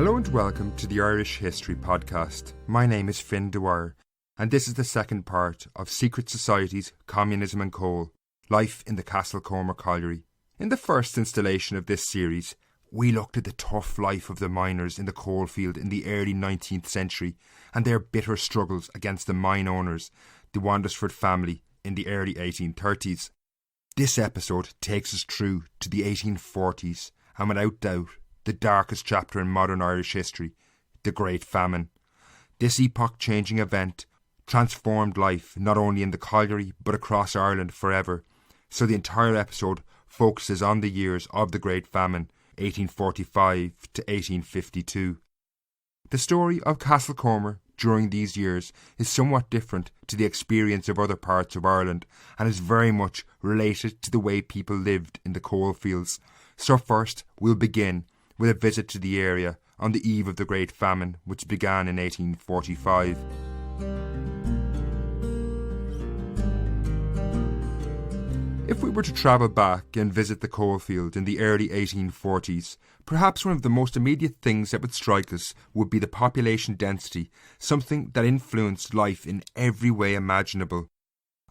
Hello and welcome to the Irish History Podcast. My name is Finn Dwyer, and this is the second part of Secret Societies, Communism and Coal, Life in the Castlecomer Colliery. In the first installation of this series, we looked at the tough life of the miners in the coalfield in the early 19th century and their bitter struggles against the mine owners, the Wandesford family, in the early 1830s. This episode takes us through to the 1840s and without doubt, the darkest chapter in modern Irish history, the Great Famine. This epoch-changing event transformed life not only in the colliery but across Ireland forever, so the entire episode focuses on the years of the Great Famine, 1845 to 1852. The story of Castlecomer during these years is somewhat different to the experience of other parts of Ireland and is very much related to the way people lived in the coalfields. So first, we'll begin with a visit to the area on the eve of the Great Famine, which began in 1845. If we were to travel back and visit the coalfield in the early 1840s, perhaps one of the most immediate things that would strike us would be the population density, something that influenced life in every way imaginable.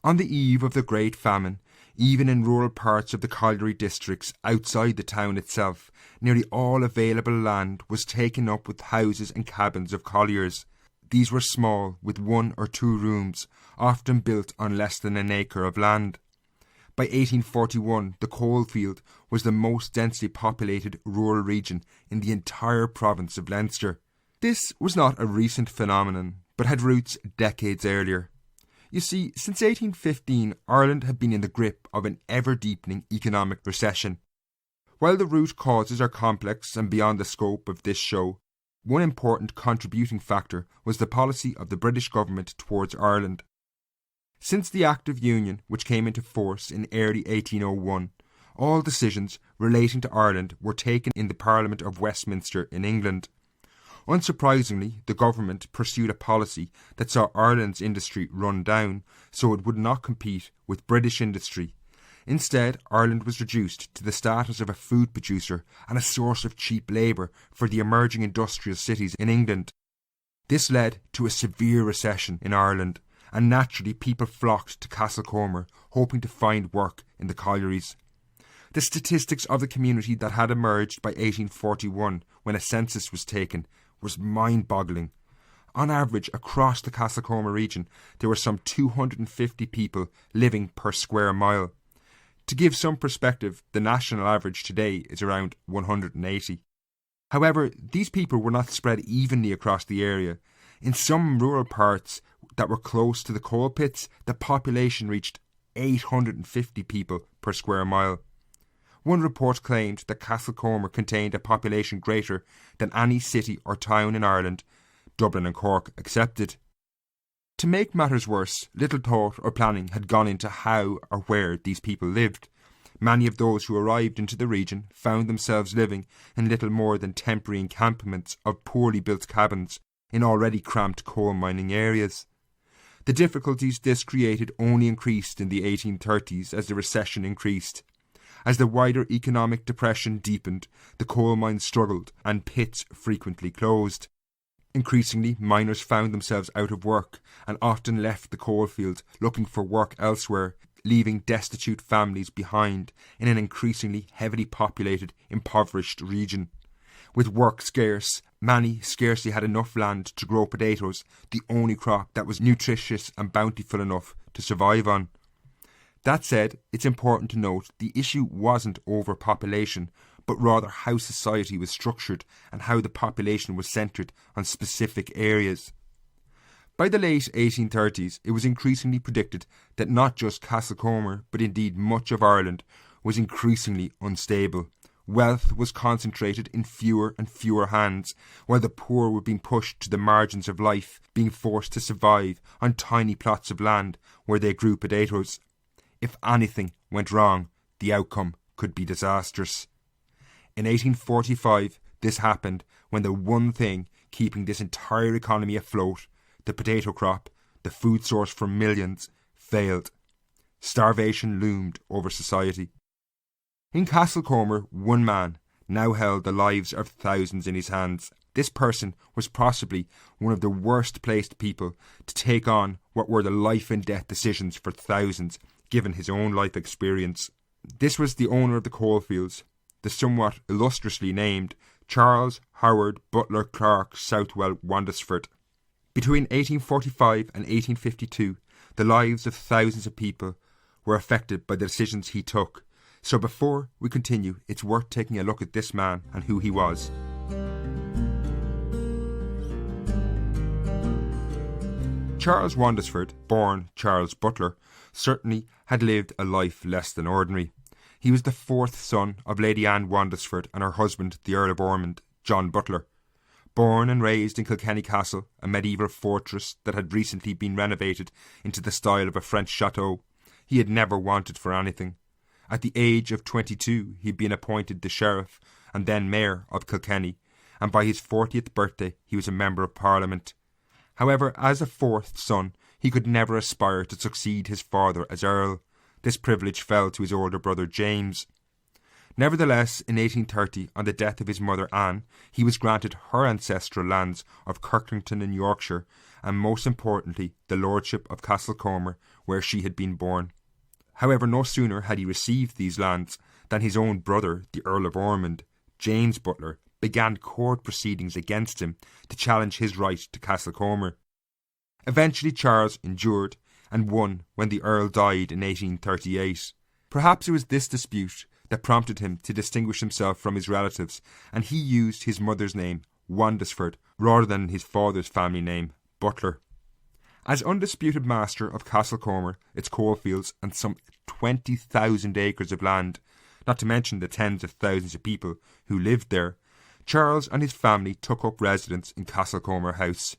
On the eve of the Great Famine, even in rural parts of the colliery districts outside the town itself, nearly all available land was taken up with houses and cabins of colliers. These were small, with 1 or 2 rooms, often built on less than an acre of land. By 1841, the coalfield was the most densely populated rural region in the entire province of Leinster. This was not a recent phenomenon, but had roots decades earlier. You see, since 1815, Ireland had been in the grip of an ever-deepening economic recession. While the root causes are complex and beyond the scope of this show, one important contributing factor was the policy of the British government towards Ireland. Since the Act of Union, which came into force in early 1801, all decisions relating to Ireland were taken in the Parliament of Westminster in England. Unsurprisingly, the government pursued a policy that saw Ireland's industry run down so it would not compete with British industry. Instead, Ireland was reduced to the status of a food producer and a source of cheap labour for the emerging industrial cities in England. This led to a severe recession in Ireland, and naturally people flocked to Castlecomer hoping to find work in the collieries. The statistics of the community that had emerged by 1841, when a census was taken, was mind-boggling. On average, across the Castlecomer region, there were some 250 people living per square mile. To give some perspective, the national average today is around 180. However, these people were not spread evenly across the area. In some rural parts that were close to the coal pits, the population reached 850 people per square mile. One report claimed that Castlecomer contained a population greater than any city or town in Ireland, Dublin and Cork excepted. To make matters worse, little thought or planning had gone into how or where these people lived. Many of those who arrived into the region found themselves living in little more than temporary encampments of poorly built cabins in already cramped coal mining areas. The difficulties this created only increased in the 1830s as the recession increased. As the wider economic depression deepened, the coal mines struggled and pits frequently closed. Increasingly, miners found themselves out of work and often left the coalfield looking for work elsewhere, leaving destitute families behind in an increasingly heavily populated, impoverished region. With work scarce, many scarcely had enough land to grow potatoes, the only crop that was nutritious and bountiful enough to survive on. That said, it's important to note the issue wasn't overpopulation, but rather how society was structured and how the population was centred on specific areas. By the late 1830s, it was increasingly predicted that not just Castlecomer, but indeed much of Ireland, was increasingly unstable. Wealth was concentrated in fewer and fewer hands, while the poor were being pushed to the margins of life, being forced to survive on tiny plots of land where they grew potatoes. If anything went wrong, the outcome could be disastrous. In 1845, this happened when the one thing keeping this entire economy afloat, the potato crop, the food source for millions, failed. Starvation loomed over society. In Castlecomer, one man now held the lives of thousands in his hands. This person was possibly one of the worst placed people to take on what were the life and death decisions for thousands, given his own life experience. This was the owner of the coalfields, the somewhat illustriously named Charles Howard Butler Clark Southwell Wandesford. Between 1845 and 1852, the lives of thousands of people were affected by the decisions he took. So before we continue, it's worth taking a look at this man and who he was. Charles Wandesford, born Charles Butler, certainly had lived a life less than ordinary. He was the fourth son of Lady Anne Wandesford and her husband, the Earl of Ormond, John Butler. Born and raised in Kilkenny Castle, a medieval fortress that had recently been renovated into the style of a French chateau, he had never wanted for anything. At the age of 22, he had been appointed the Sheriff and then Mayor of Kilkenny, and by his 40th birthday he was a Member of Parliament. However, as a fourth son, he could never aspire to succeed his father as Earl. This privilege fell to his older brother James. Nevertheless, in 1830, on the death of his mother Anne, he was granted her ancestral lands of Kirklington in Yorkshire, and most importantly, the lordship of Castlecomer, where she had been born. However, no sooner had he received these lands than his own brother, the Earl of Ormond, James Butler, began court proceedings against him to challenge his right to Castlecomer. Eventually Charles endured and won when the Earl died in 1838. Perhaps it was this dispute that prompted him to distinguish himself from his relatives, and he used his mother's name, Wandesford, rather than his father's family name, Butler. As undisputed master of Castlecomer, its coalfields, and some 20,000 acres of land, not to mention the tens of thousands of people who lived there, Charles and his family took up residence in Castlecomer House.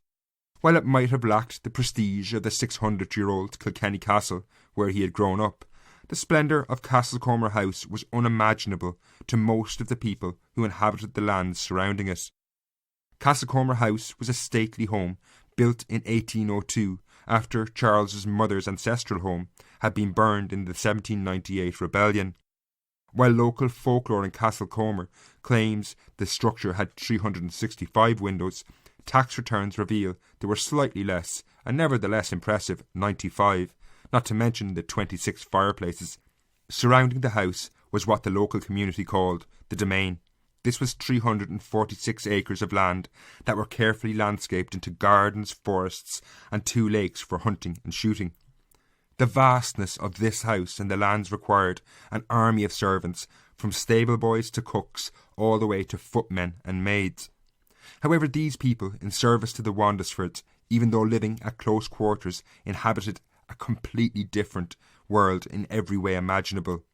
While it might have lacked the prestige of the 600-year-old Kilkenny Castle where he had grown up, the splendour of Castlecomer House was unimaginable to most of the people who inhabited the lands surrounding it. Castlecomer House was a stately home built in 1802 after Charles's mother's ancestral home had been burned in the 1798 rebellion. While local folklore in Castlecomer claims the structure had 365 windows, tax returns reveal there were slightly less, and nevertheless impressive, 95, not to mention the 26 fireplaces. Surrounding the house was what the local community called the domain. This was 346 acres of land that were carefully landscaped into gardens, forests, and 2 lakes for hunting and shooting. The vastness of this house and the lands required an army of servants, from stable boys to cooks, all the way to footmen and maids. However, these people, in service to the Wandesfords, even though living at close quarters, inhabited a completely different world in every way imaginable.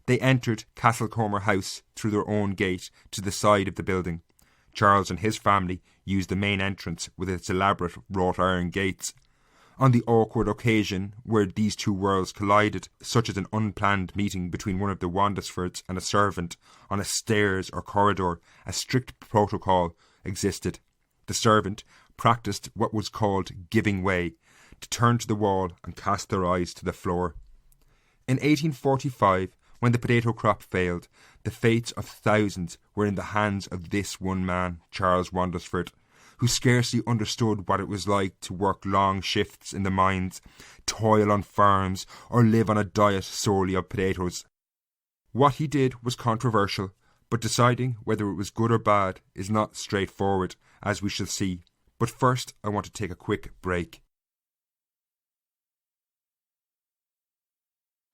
They entered Castlecomer House through their own gate to the side of the building. Charles and his family used the main entrance with its elaborate wrought iron gates. On the awkward occasion where these two worlds collided, such as an unplanned meeting between one of the Wandesfords and a servant on a stairs or corridor, a strict protocol existed. The servant practised what was called giving way, to turn to the wall and cast their eyes to the floor. In 1845, when the potato crop failed, the fates of thousands were in the hands of this one man, Charles Wandesford, who scarcely understood what it was like to work long shifts in the mines, toil on farms, or live on a diet solely of potatoes. What he did was controversial, but deciding whether it was good or bad is not straightforward, as we shall see. But first, I want to take a quick break.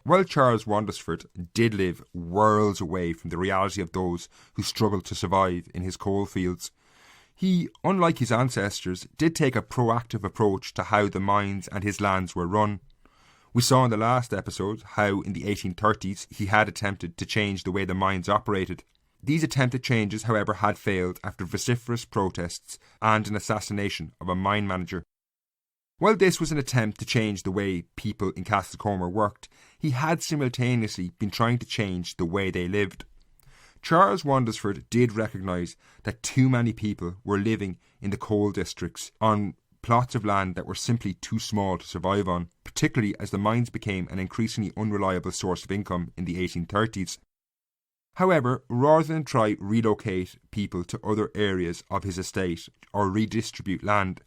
While Charles Wandesford did live worlds away from the reality of those who struggled to survive in his coalfields, he, unlike his ancestors, did take a proactive approach to how the mines and his lands were run. We saw in the last episode how in the 1830s he had attempted to change the way the mines operated. These attempted changes, however, had failed after vociferous protests and an assassination of a mine manager. While this was an attempt to change the way people in Castlecomer worked, he had simultaneously been trying to change the way they lived. Charles Wandesford did recognise that too many people were living in the coal districts on plots of land that were simply too small to survive on, particularly as the mines became an increasingly unreliable source of income in the 1830s. However, rather than try relocate people to other areas of his estate or redistribute land,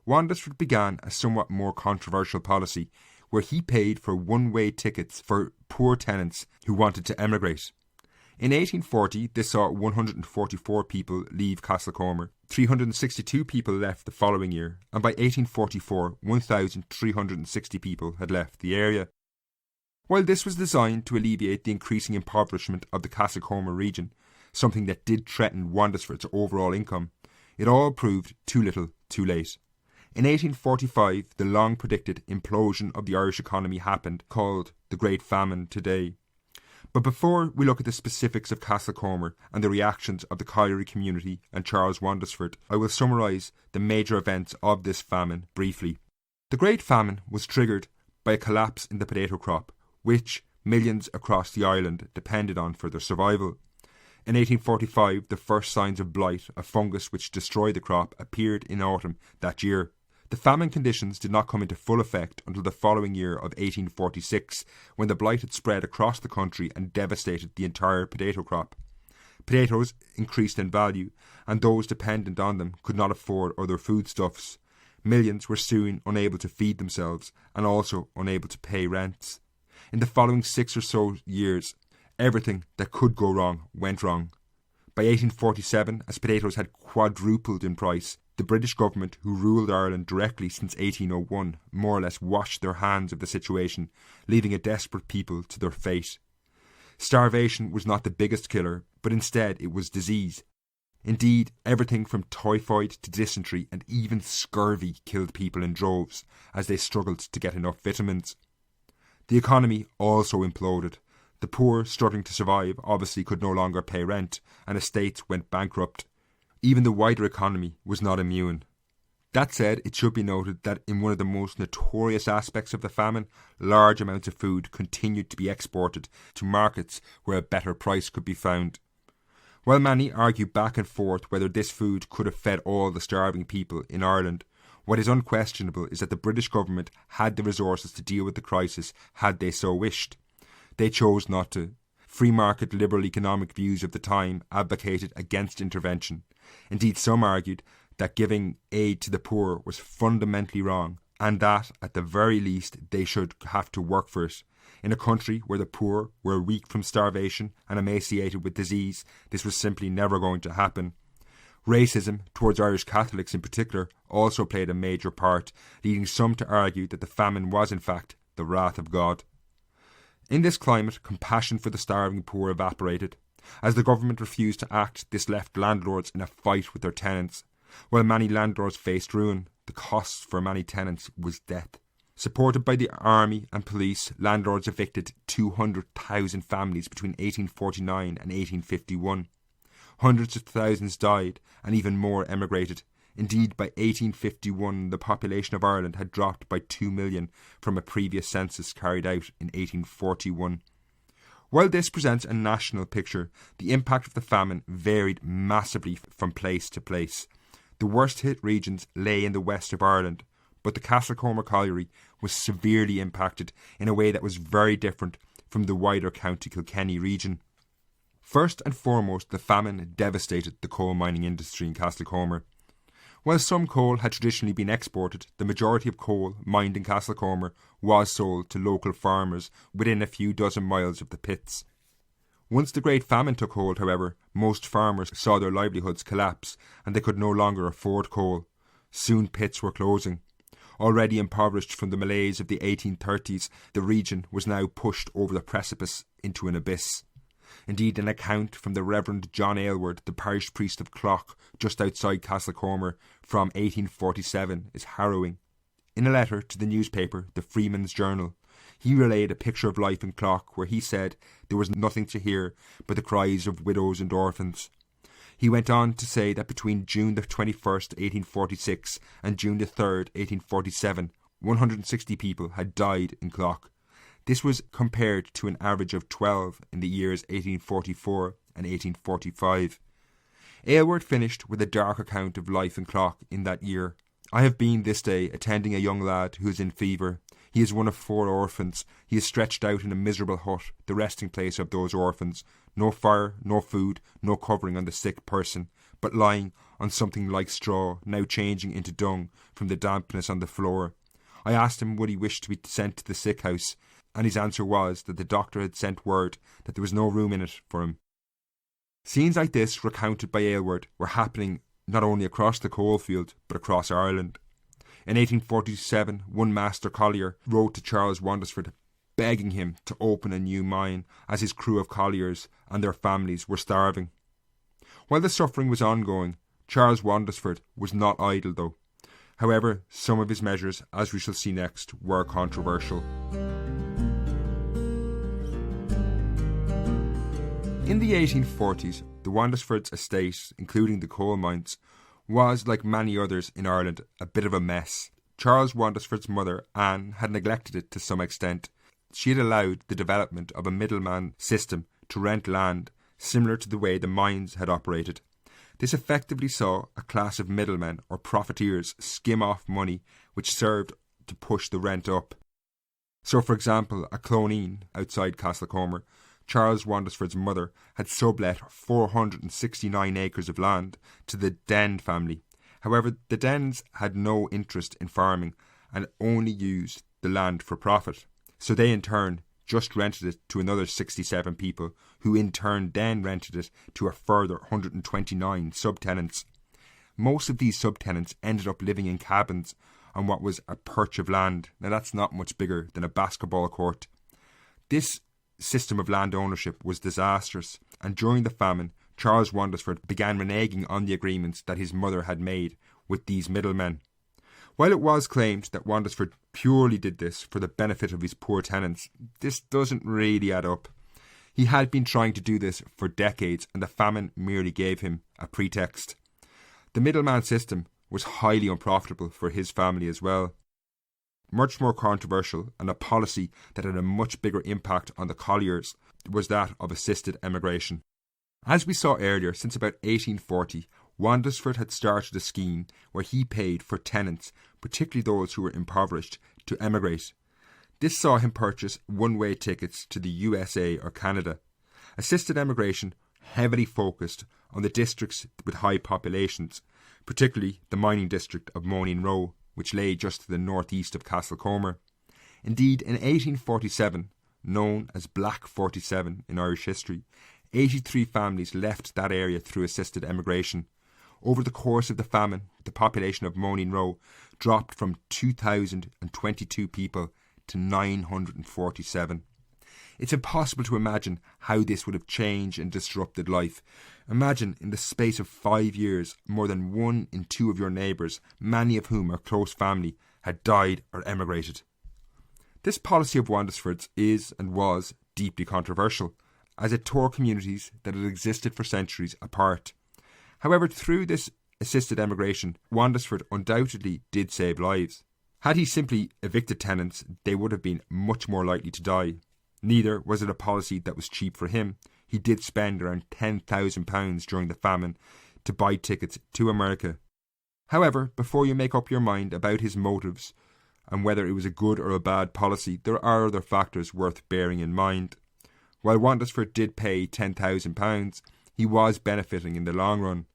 Wandesford began a somewhat more controversial policy where he paid for one-way tickets for poor tenants who wanted to emigrate. In 1840, this saw 144 people leave Castlecomer, 362 people left the following year, and by 1844, 1,360 people had left the area. While this was designed to alleviate the increasing impoverishment of the Castlecomer region, something that did threaten Wandesford's overall income, it all proved too little, too late. In 1845, the long-predicted implosion of the Irish economy happened, called the Great Famine today. But before we look at the specifics of Castlecomer and the reactions of the colliery community and Charles Wandesford, I will summarise the major events of this famine briefly. The Great Famine was triggered by a collapse in the potato crop, which millions across the island depended on for their survival. In 1845, the first signs of blight, a fungus which destroyed the crop, appeared in autumn that year. The famine conditions did not come into full effect until the following year of 1846, when the blight had spread across the country and devastated the entire potato crop. Potatoes increased in value, and those dependent on them could not afford other foodstuffs. Millions were soon unable to feed themselves, and also unable to pay rents. In the following 6 or so years, everything that could go wrong went wrong. By 1847, as potatoes had quadrupled in price, the British government, who ruled Ireland directly since 1801, more or less washed their hands of the situation, leaving a desperate people to their fate. Starvation was not the biggest killer, but instead it was disease. Indeed, everything from typhoid to dysentery and even scurvy killed people in droves, as they struggled to get enough vitamins. The economy also imploded. The poor, struggling to survive, obviously could no longer pay rent, and estates went bankrupt. Even the wider economy was not immune. That said, it should be noted that in one of the most notorious aspects of the famine, large amounts of food continued to be exported to markets where a better price could be found. While many argue back and forth whether this food could have fed all the starving people in Ireland, what is unquestionable is that the British government had the resources to deal with the crisis had they so wished. They chose not to. Free market liberal economic views of the time advocated against intervention. Indeed, some argued that giving aid to the poor was fundamentally wrong, and that, at the very least, they should have to work for it. In a country where the poor were weak from starvation and emaciated with disease, this was simply never going to happen. Racism, towards Irish Catholics in particular, also played a major part, leading some to argue that the famine was in fact the wrath of God. In this climate, compassion for the starving poor evaporated. As the government refused to act, this left landlords in a fight with their tenants. While many landlords faced ruin, the cost for many tenants was death. Supported by the army and police, landlords evicted 200,000 families between 1849 and 1851. Hundreds of thousands died, and even more emigrated. Indeed, by 1851, the population of Ireland had dropped by 2 million from a previous census carried out in 1841. While this presents a national picture, the impact of the famine varied massively from place to place. The worst-hit regions lay in the west of Ireland, but the Castlecomer colliery was severely impacted in a way that was very different from the wider County Kilkenny region. First and foremost, the famine devastated the coal mining industry in Castlecomer. While some coal had traditionally been exported, the majority of coal mined in Castlecomer was sold to local farmers within a few dozen miles of the pits. Once the Great Famine took hold, however, most farmers saw their livelihoods collapse and they could no longer afford coal. Soon pits were closing. Already impoverished from the malaise of the 1830s, the region was now pushed over the precipice into an abyss. Indeed, an account from the Reverend John Aylward, the parish priest of Clough, just outside Castlecomer, from 1847, is harrowing. In a letter to the newspaper, the Freeman's Journal, he relayed a picture of life in Clough where he said there was nothing to hear but the cries of widows and orphans. He went on to say that between June the 21st, 1846 and June the 3rd, 1847, 160 people had died in Clough. This was compared to an average of 12 in the years 1844 and 1845. Aylward finished with a dark account of life in Clough in that year. I have been this day attending a young lad who is in fever. He is one of 4 orphans. He is stretched out in a miserable hut, the resting place of those orphans. No fire, no food, no covering on the sick person, but lying on something like straw, now changing into dung from the dampness on the floor. I asked him would he wish to be sent to the sick house, and his answer was that the doctor had sent word that there was no room in it for him. Scenes like this, recounted by Aylward, were happening not only across the coalfield, but across Ireland. In 1847, one master collier wrote to Charles Wandesford begging him to open a new mine, as his crew of colliers and their families were starving. While the suffering was ongoing, Charles Wandesford was not idle though. However, some of his measures, as we shall see next, were controversial. In the 1840s, the Wandesford's estate, including the coal mines, was, like many others in Ireland, a bit of a mess. Charles Wandesford's mother, Anne, had neglected it to some extent. She had allowed the development of a middleman system to rent land, similar to the way the mines had operated. This effectively saw a class of middlemen or profiteers skim off money which served to push the rent up. So, for example, at Cloneen, outside Castlecomer, Charles Wandesford's mother had sublet 469 acres of land to the Den family. However, the Dens had no interest in farming and only used the land for profit. So they in turn just rented it to another 67 people, who in turn then rented it to a further 129 subtenants. Most of these subtenants ended up living in cabins on what was a perch of land. Now that's not much bigger than a basketball court. This system of land ownership was disastrous, and during the famine, Charles Wandesford began reneging on the agreements that his mother had made with these middlemen. While it was claimed that Wandesford purely did this for the benefit of his poor tenants, this doesn't really add up. He had been trying to do this for decades, and the famine merely gave him a pretext. The middleman system was highly unprofitable for his family as well. Much more controversial, and a policy that had a much bigger impact on the colliers, was that of assisted emigration. As we saw earlier, since about 1840, Wandesford had started a scheme where he paid for tenants, particularly those who were impoverished, to emigrate. This saw him purchase one-way tickets to the USA or Canada. Assisted emigration heavily focused on the districts with high populations, particularly the mining district of Moaning Row, which lay just to the northeast of Castlecomer. Indeed, in 1847, known as Black 47 in Irish history, 83 families left that area through assisted emigration. Over the course of the famine, the population of Moaning Row dropped from 2,022 people to 947. It's impossible to imagine how this would have changed and disrupted life. Imagine, in the space of 5 years, more than 1 in 2 of your neighbours, many of whom are close family, had died or emigrated. This policy of Wandesford's is and was deeply controversial, as it tore communities that had existed for centuries apart. However, through this assisted emigration, Wandesford undoubtedly did save lives. Had he simply evicted tenants, they would have been much more likely to die. Neither was it a policy that was cheap for him. He did spend around £10,000 during the famine to buy tickets to America. However, before you make up your mind about his motives and whether it was a good or a bad policy, there are other factors worth bearing in mind. While Wandesford did pay £10,000, he was benefiting in the long run.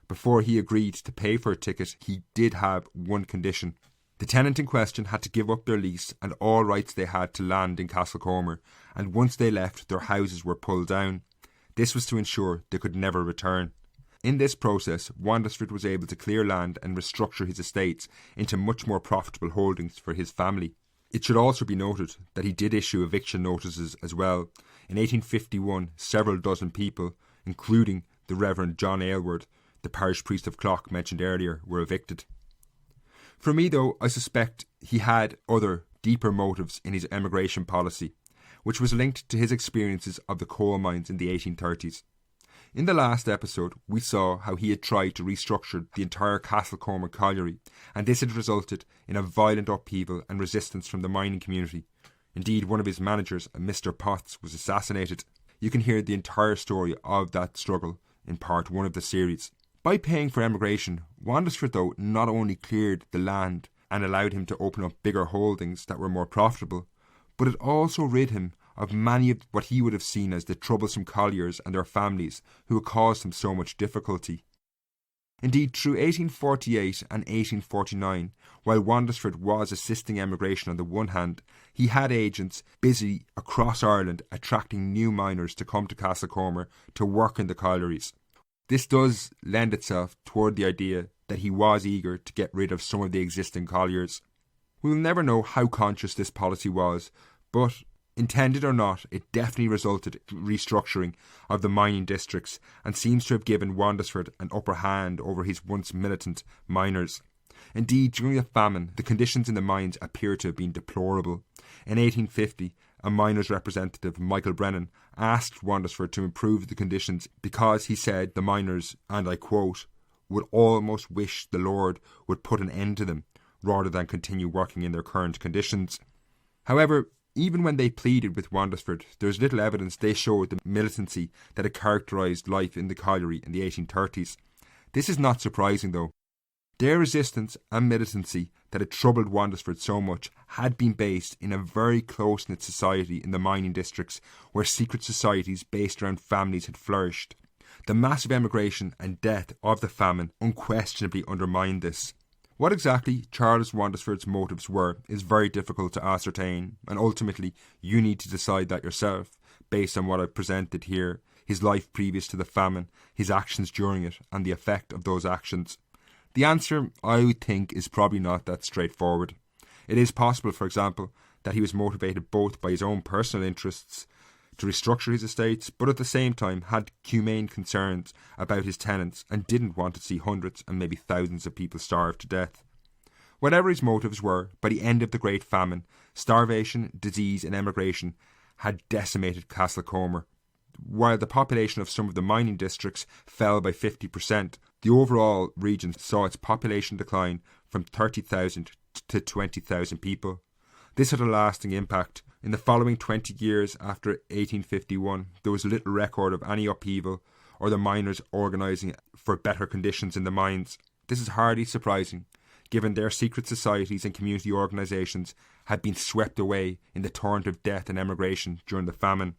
Before he agreed to pay for a ticket, he did have one condition. The tenant in question had to give up their lease and all rights they had to land in Castlecomer, and once they left, their houses were pulled down. This was to ensure they could never return. In this process, Wandesford was able to clear land and restructure his estates into much more profitable holdings for his family. It should also be noted that he did issue eviction notices as well. In 1851, several dozen people, including the Reverend John Aylward, the parish priest of Clock mentioned earlier, were evicted. For me though, I suspect he had other, deeper motives in his emigration policy, which was linked to his experiences of the coal mines in the 1830s. In the last episode, we saw how he had tried to restructure the entire Castlecomer colliery, and this had resulted in a violent upheaval and resistance from the mining community. Indeed, one of his managers, Mr. Potts, was assassinated. You can hear the entire story of that struggle in part 1 of the series. By paying for emigration, Wandesford though not only cleared the land and allowed him to open up bigger holdings that were more profitable, but it also rid him of many of what he would have seen as the troublesome colliers and their families who had caused him so much difficulty. Indeed, through 1848 and 1849, while Wandesford was assisting emigration on the one hand, he had agents busy across Ireland attracting new miners to come to Castlecomer to work in the collieries. This does lend itself toward the idea that he was eager to get rid of some of the existing colliers. We will never know how conscious this policy was, but intended or not, it definitely resulted in restructuring of the mining districts and seems to have given Wandesford an upper hand over his once militant miners. Indeed, during the famine, the conditions in the mines appear to have been deplorable. In 1850, a miners' representative, Michael Brennan, asked Wandesford to improve the conditions because he said the miners, and I quote, would almost wish the Lord would put an end to them rather than continue working in their current conditions. However, even when they pleaded with Wandesford, there is little evidence they showed the militancy that had characterised life in the colliery in the 1830s. This is not surprising though. Their resistance and militancy that had troubled Wandesford so much had been based in a very close-knit society in the mining districts where secret societies based around families had flourished. The massive emigration and death of the famine unquestionably undermined this. What exactly Charles Wandesford's motives were is very difficult to ascertain, and ultimately you need to decide that yourself based on what I've presented here, his life previous to the famine, his actions during it, and the effect of those actions. The answer, I would think, is probably not that straightforward. It is possible, for example, that he was motivated both by his own personal interests to restructure his estates, but at the same time had humane concerns about his tenants and didn't want to see hundreds and maybe thousands of people starve to death. Whatever his motives were, by the end of the Great Famine, starvation, disease and emigration had decimated Castlecomer. While the population of some of the mining districts fell by 50%, the overall region saw its population decline from 30,000 to 20,000 people. This had a lasting impact. In the following 20 years after 1851, there was little record of any upheaval or the miners organising for better conditions in the mines. This is hardly surprising, given their secret societies and community organisations had been swept away in the torrent of death and emigration during the famine.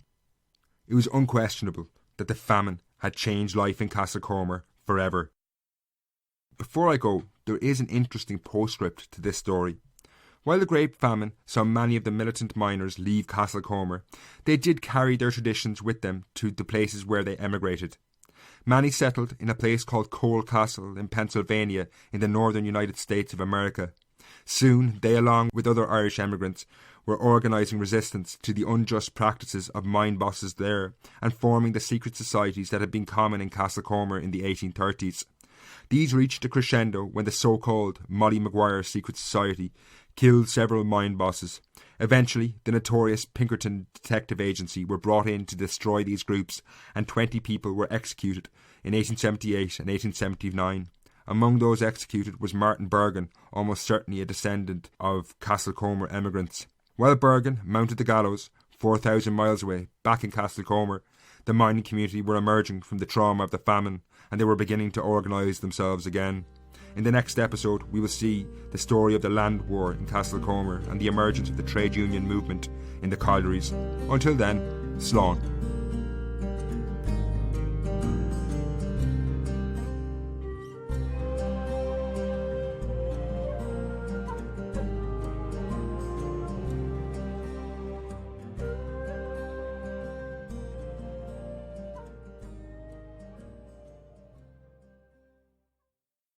It was unquestionable that the famine had changed life in Castlecomer forever. Before I go, there is an interesting postscript to this story. While the Great Famine saw many of the militant miners leave Castlecomer, they did carry their traditions with them to the places where they emigrated. Many settled in a place called Coal Castle in Pennsylvania in the northern United States of America. Soon, they, along with other Irish emigrants, were organising resistance to the unjust practices of mine bosses there and forming the secret societies that had been common in Castlecomer in the 1830s. These reached a crescendo when the so-called Molly Maguire Secret Society killed several mine bosses. Eventually, the notorious Pinkerton Detective Agency were brought in to destroy these groups, and 20 people were executed in 1878 and 1879. Among those executed was Martin Bergen, almost certainly a descendant of Castlecomer emigrants. While Bergen mounted the gallows 4,000 miles away, back in Castlecomer, the mining community were emerging from the trauma of the famine, and they were beginning to organise themselves again. In the next episode, we will see the story of the land war in Castlecomer and the emergence of the trade union movement in the collieries. Until then, slán.